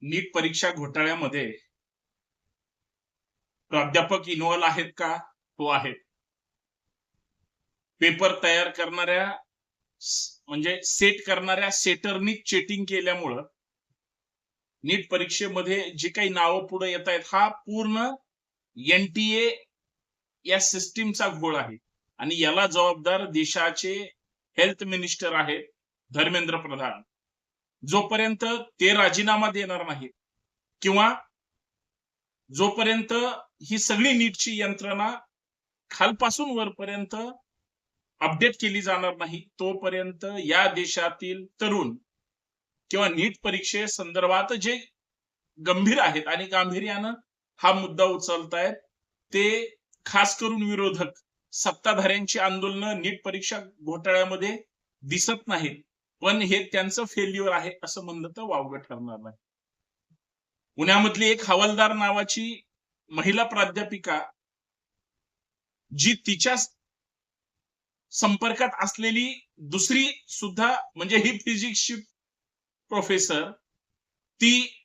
नीट परीक्षा घोटाळ्यामध्ये प्राध्यापक इन्व्हॉल्व आहेत का? हो आहेत. पेपर तयार करणाऱ्या म्हणजे सेट करणाऱ्या सेटरनी चीटिंग केल्यामुळं नीट परीक्षेमध्ये जी काही नावं पुढे येत आहेत, हा पूर्ण एनटीए या सिस्टीमचा घोळ आहे आणि याला जबाबदार देशाचे हेल्थ मिनिस्टर आहेत धर्मेंद्र प्रधान. जोपर्यंत ते राजीनामा देणार नाहीत किंवा जोपर्यंत ही सगळी नीटची यंत्रणा खालपासून वरपर्यंत अपडेट केली जाणार नाही, तोपर्यंत या देशातील तरुण किंवा नीट परीक्षेसंदर्भात जे गंभीर आहेत आणि गांभीर्यानं हा मुद्दा उचलतायत, ते खास करून विरोधक सत्ताधाऱ्यांची आंदोलनं नीट परीक्षा घोटाळ्यामध्ये दिसत नाहीत. पण हे त्यांचं फेल्युअर आहे असं म्हणलं तर वावगं ठरणार नाही. पुण्यामधली एक हवालदार नावाची महिला प्राध्यापिका जी तिच्या संपर्कात असलेली दुसरी सुद्धा म्हणजे ही फिजिक्सची प्रोफेसर, ती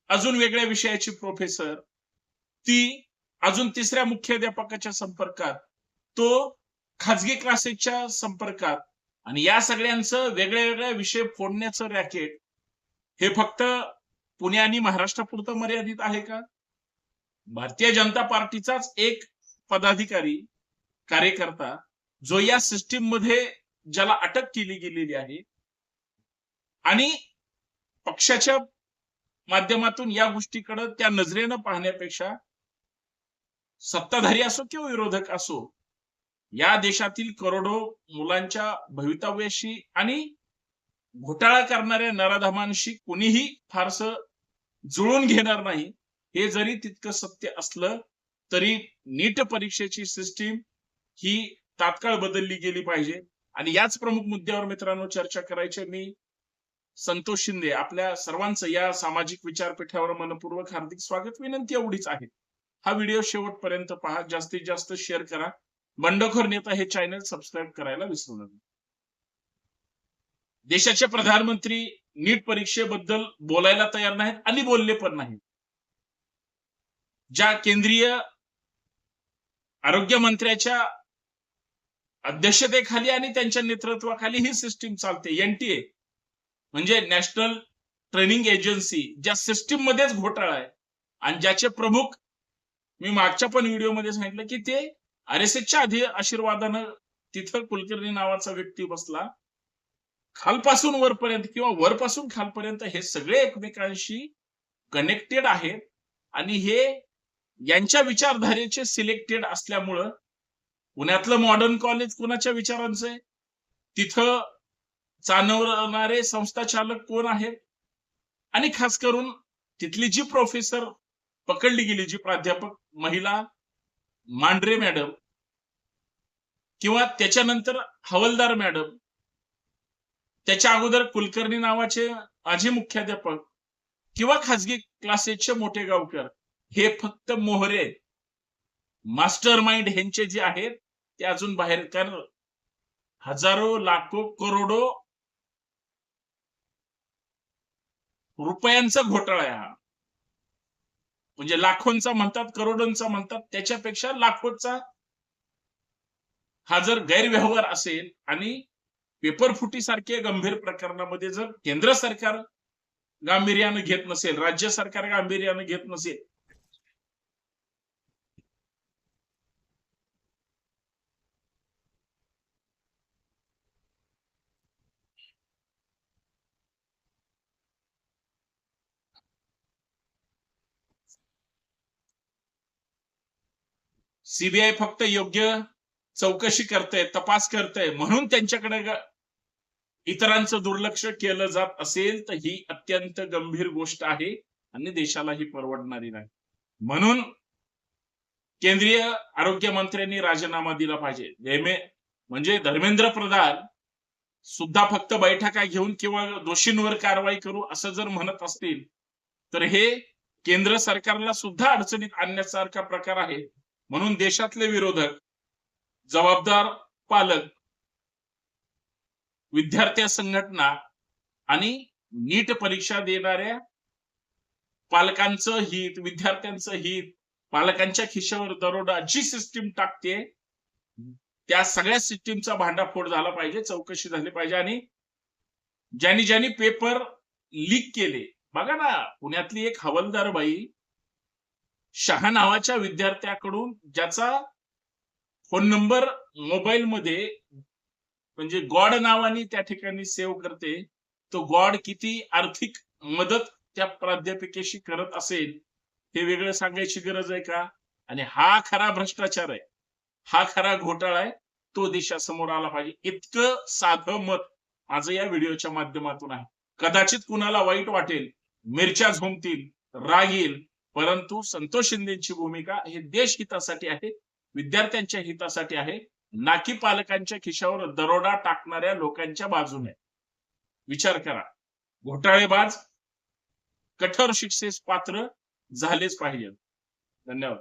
अजून वेगळ्या विषयाची प्रोफेसर, ती अजून तिसऱ्या मुख्याध्यापकाच्या संपर्कात, तो खाजगी क्लासेसच्या संपर्कात आणि या सगळ्यांचं वेगळ्या विषय फोडण्याचं रॅकेट हे फक्त पुणे आणि महाराष्ट्रापुरतं मर्यादित आहे का? भारतीय जनता पार्टीचाच एक पदाधिकारी कार्यकर्ता जो या सिस्टीम मध्ये ज्याला अटक केली गेलेली आहे आणि पक्षाच्या माध्यमातून या गोष्टीकडे त्या नजरेनं पाहण्यापेक्षा सत्ताधारी असो किंवा विरोधक असो, या देशातील करोडो मुलांच्या भवितव्याशी आणि घोटाळा करणाऱ्या नराधमांशी कोणीही फारसं जुळून घेणार नाही. हे जरी तितकं सत्य असलं तरी नीट परीक्षेची सिस्टीम ही तात्काळ बदलली गेली पाहिजे आणि याच प्रमुख मुद्द्यावर मित्रांनो चर्चा करायची. मी संतोष शिंदे आपल्या सर्वांचं या सामाजिक विचारपीठावर मनपूर्वक हार्दिक स्वागत. विनंती एवढीच आहे, हा व्हिडिओ शेवटपर्यंत पहा, जास्तीत जास्त शेअर करा, बंडखोर नेता हे चॅनल सबस्क्राईब करायला विसरू नका. देशाचे प्रधानमंत्री नीट परीक्षेबद्दल बोलायला तयार नाहीत आणि बोलले पण नाही. ज्या केंद्रीय आरोग्य मंत्र्याच्या अध्यक्षतेखाली आणि त्यांच्या नेतृत्वाखाली ही सिस्टीम चालते, एनटीए म्हणजे नॅशनल ट्रेनिंग एजन्सी, ज्या सिस्टीम मध्येच घोटाळा आहे आणि ज्याचे प्रमुख मी मागच्या पण व्हिडिओमध्ये सांगितलं की ते आरएसएसच्या आशीर्वादानं तिथं कुलकर्णी नावाचा व्यक्ती बसला. खालपासून वरपर्यंत किंवा वरपासून खालपर्यंत हे सगळे एकमेकांशी कनेक्टेड आहेत आणि हे यांच्या विचारधारेचे सिलेक्टेड असल्यामुळं पुण्यातलं मॉडर्न कॉलेज कुणाच्या विचारांचं आहे, तिथं चालवणारे संस्था चालक कोण आहेत आणि खास करून तिथली जी प्रोफेसर पकडली गेली, जी प्राध्यापक महिला मांढरे मॅडम किंवा त्याच्यानंतर हवलदार मॅडम, त्याच्या अगोदर कुलकर्णी नावाचे माजी मुख्याध्यापक किंवा खाजगी क्लासेसचे मोठे गावकर, हे फक्त मोहरे आहेत. मास्टर माइंड ह्यांचे जे आहेत ते अजून बाहेर, कारण हजारो लाखो करोडो रुपयांचा घोटाळा आहे हा. म्हणजे लाखोंचा म्हणतात, करोडोंचा म्हणतात, त्याच्यापेक्षा लाखोचा हा जर गैरव्यवहार असेल आणि पेपर फुटी सारख्या गंभीर प्रकरणामध्ये जर केंद्र सरकार गांभीर्यानं घेत नसेल, राज्य सरकार गांभीर्यानं घेत नसेल, सीबीआय फक्त योग्य चौकशी करते, तपास करते म्हणून त्यांच्याकडे इतरांचं दुर्लक्ष केलं जात असेल तर ही अत्यंत गंभीर गोष्ट आहे आणि देशालाही परवडणारी नाही. म्हणून केंद्रीय आरोग्य मंत्र्यांनी राजीनामा दिला पाहिजे. म्हणजे धर्मेंद्र प्रधान सुद्धा फक्त बैठका घेऊन किंवा दोषींवर कारवाई करू असं जर म्हणत असतील तर हे केंद्र सरकारला सुद्धा अडचणीत आणण्यासारखा प्रकार आहे. म्हणून देशातले विरोधक, जबाबदार पालक, विद्यार्थी संघटना आणि नीट परीक्षा देणाऱ्या पालकांचं हित, विद्यार्थ्यांचं हित, पालकांच्या खिशावर दरोडा जी सिस्टीम टाकते त्या सगळ्या सिस्टीमचा भांडाफोड झाला पाहिजे, चौकशी झाली पाहिजे. आणि ज्यांनी पेपर लीक केले, बघा ना, पुण्यातली एक हवालदार बाई शहा नावाच्या विद्यार्थ्याकडून ज्याचा फोन नंबर मोबाईल मध्ये म्हणजे गॉड नावाने त्या ठिकाणी सेव्ह करते, तो गॉड किती आर्थिक मदत त्या प्राध्यापिकेशी करत असेल हे वेगळं सांगायची गरज आहे का? आणि हा खरा भ्रष्टाचार आहे, हा खरा घोटाळा आहे, तो देशासमोर आला पाहिजे. इतकं साधं मत माझं या व्हिडिओच्या माध्यमातून आहे. कदाचित कुणाला वाईट वाटेल, मिरच्या झोंबतील, राग येईल, परंतु संतोष शिंदेची भूमिका हे देश हितासाठी आहे, विद्यार्थ्यांच्या हितासाठी आहे, ना की पालकांच्या खिशावर दरोडा टाकणाऱ्या लोकांच्या बाजूने. विचार करा. घोटाळेबाज कठोर शिक्षेस पात्र झालेच पाहिजे. धन्यवाद.